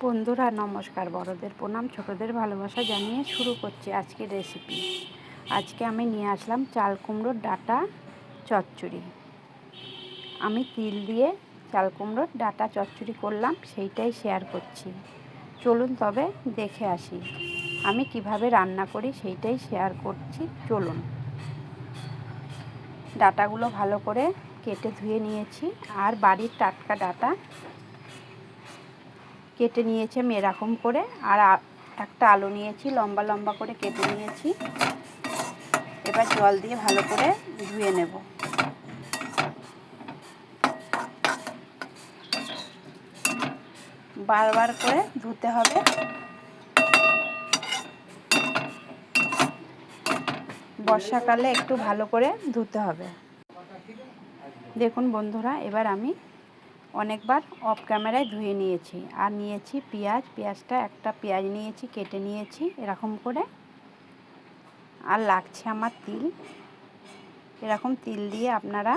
বন্ধুরা নমস্কার, বড়দের প্রণাম, ছোটদের ভালোবাসা জানিয়ে শুরু করছি আজকের রেসিপি। আজকে আমি নিয়ে আসলাম চাল কুমড়োর ডাঁটা চচ্চড়ি। আমি তিল দিয়ে চাল কুমড়োর ডাঁটা চচ্চড়ি করলাম, সেইটাই শেয়ার করছি। চলুন তবে দেখে আসি আমি কিভাবে রান্না করি, সেইটাই শেয়ার করছি। চলুন। ডাঁটাগুলো ভালো করে কেটে ধুয়ে নিয়েছি, আর বাড়ির টাটকা ডাঁটা কেটে নিয়েছি আমি এরকম করে। আর একটা আলু নিয়েছি, লম্বা লম্বা করে কেটে নিয়েছি। এবার জল দিয়ে ভালো করে ধুয়ে নেব। বারবার করে ধুতে হবে। বর্ষাকালে একটু ভালো করে ধুতে হবে। দেখুন বন্ধুরা, এবার আমি অনেকবার অফ ক্যামেরায় ধুয়ে নিয়েছি। আর নিয়েছি পেঁয়াজটা একটা পেঁয়াজ নিয়েছি, কেটে নিয়েছি এরকম করে। আর লাগছে আমার তিল। এরকম তিল দিয়ে আপনারা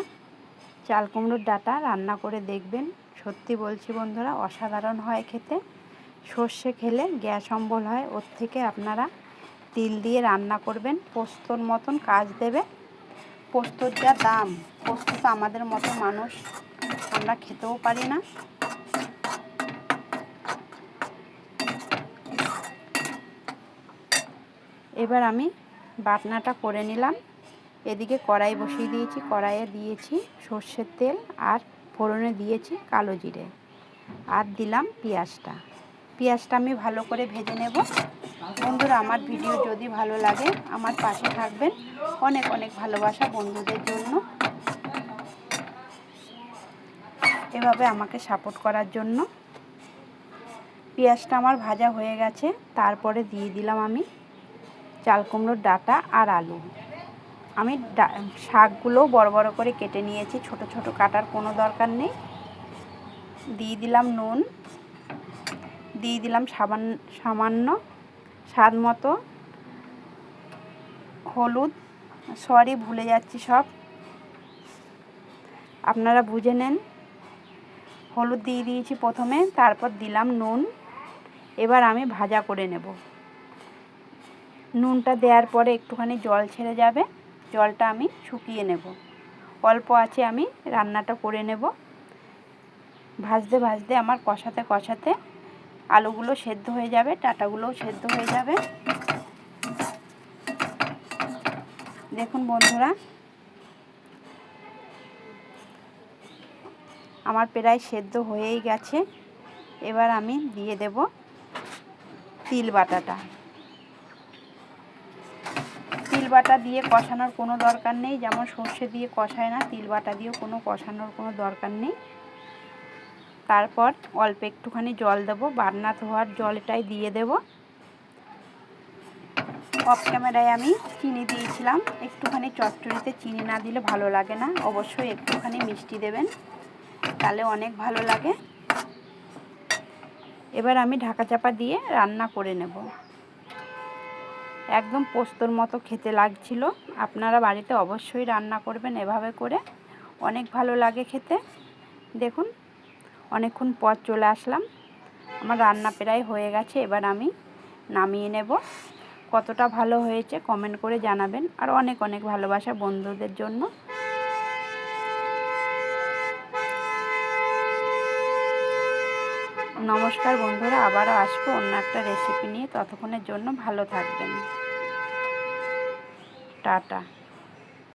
চাল কুমড়োর ডাঁটা রান্না করে দেখবেন। সত্যি বলছি বন্ধুরা, অসাধারণ হয় খেতে। সর্ষে খেলে গ্যাস অম্বল হয়, ওর থেকে আপনারা তিল দিয়ে রান্না করবেন, পোস্তর মতন কাজ দেবে। পোস্তর যা দাম, পোস্ত তো আমাদের মতো মানুষ আমরা খেতেও পারি না। এবার আমি বাটনাটা করে নিলাম। এদিকে কড়াই বসিয়ে দিয়েছি, কড়াইয়ে দিয়েছি সর্ষের তেল, আর ফোড়নে দিয়েছি কালো জিরে, আর দিলাম পেঁয়াজটা আমি ভালো করে ভেজে নেব। বন্ধুরা, আমার ভিডিও যদি ভালো লাগে আমার পাশে থাকবেন। অনেক অনেক ভালোবাসা বন্ধুদের জন্য, এভাবে আমাকে সাপোর্ট করার জন্য। পেঁয়াজটা আমার ভাজা হয়ে গেছে, তারপরে দিয়ে দিলাম আমি চাল কুমড়োর ডাঁটা আর আলু। আমি শাকগুলো বড় বড় করে কেটে নিয়েছি, ছোট ছোট কাটার কোনো দরকার নেই। দিয়ে দিলাম নুন, দিয়ে দিলাম সামান্য স্বাদ মতো হলুদ। সরি, ভুলে যাচ্ছি সব, আপনারা বুঝে নেন। হলুদ দিয়ে দিয়েছি প্রথমে, তারপর দিলাম নুন। এবার আমি ভাজা করে নেব। নুনটা দেওয়ার পরে একটুখানি জল ছেড়ে যাবে, জলটা আমি শুকিয়ে নেব। অল্প আছে আমি রান্নাটা করে নেব। ভাজতে ভাজতে আমার কষাতে কষাতে আলুগুলো সেদ্ধ হয়ে যাবে, ডাঁটাগুলোও সেদ্ধ হয়ে যাবে। দেখুন বন্ধুরা, আমার প্রায় সেদ্ধ হয়েই গেছে। এবার আমি দিয়ে দেব তিল বাটাটা। তিল বাটা দিয়ে কষানোর কোনো দরকার নেই, যেমন সর্ষে দিয়ে কষায় না, তিল বাটা দিয়েও কষানোর কোনো দরকার নেই। তারপর অল্প একটুখানি জল দেব, বাটনা ধোয়ার জলটাই দিয়ে দেব। অফ ক্যামেরায় আমি চিনি দিয়েছিলাম। একটুখানি চচ্চড়িতে চিনি না দিলে ভালো লাগে না, অবশ্যই একটুখানি মিষ্টি দেবেন, তাহলে অনেক ভালো লাগে। এবার আমি ঢাকা চাপা দিয়ে রান্না করে নেব। একদম পোস্তর মতো খেতে লাগছিল। আপনারা বাড়িতে অবশ্যই রান্না করবেন এভাবে করে, অনেক ভালো লাগে খেতে। দেখুন, অনেকক্ষণ পর চলে আসলাম, আমার রান্না প্রায় হয়ে গেছে। এবার আমি নামিয়ে নেব। কতটা ভালো হয়েছে কমেন্ট করে জানাবেন। আর অনেক অনেক ভালোবাসা বন্ধুদের জন্য। নমস্কার বন্ধুরা, আবারও আসবো অন্য একটা রেসিপি নিয়ে। ততক্ষণের জন্য ভালো থাকবেন। টাটা।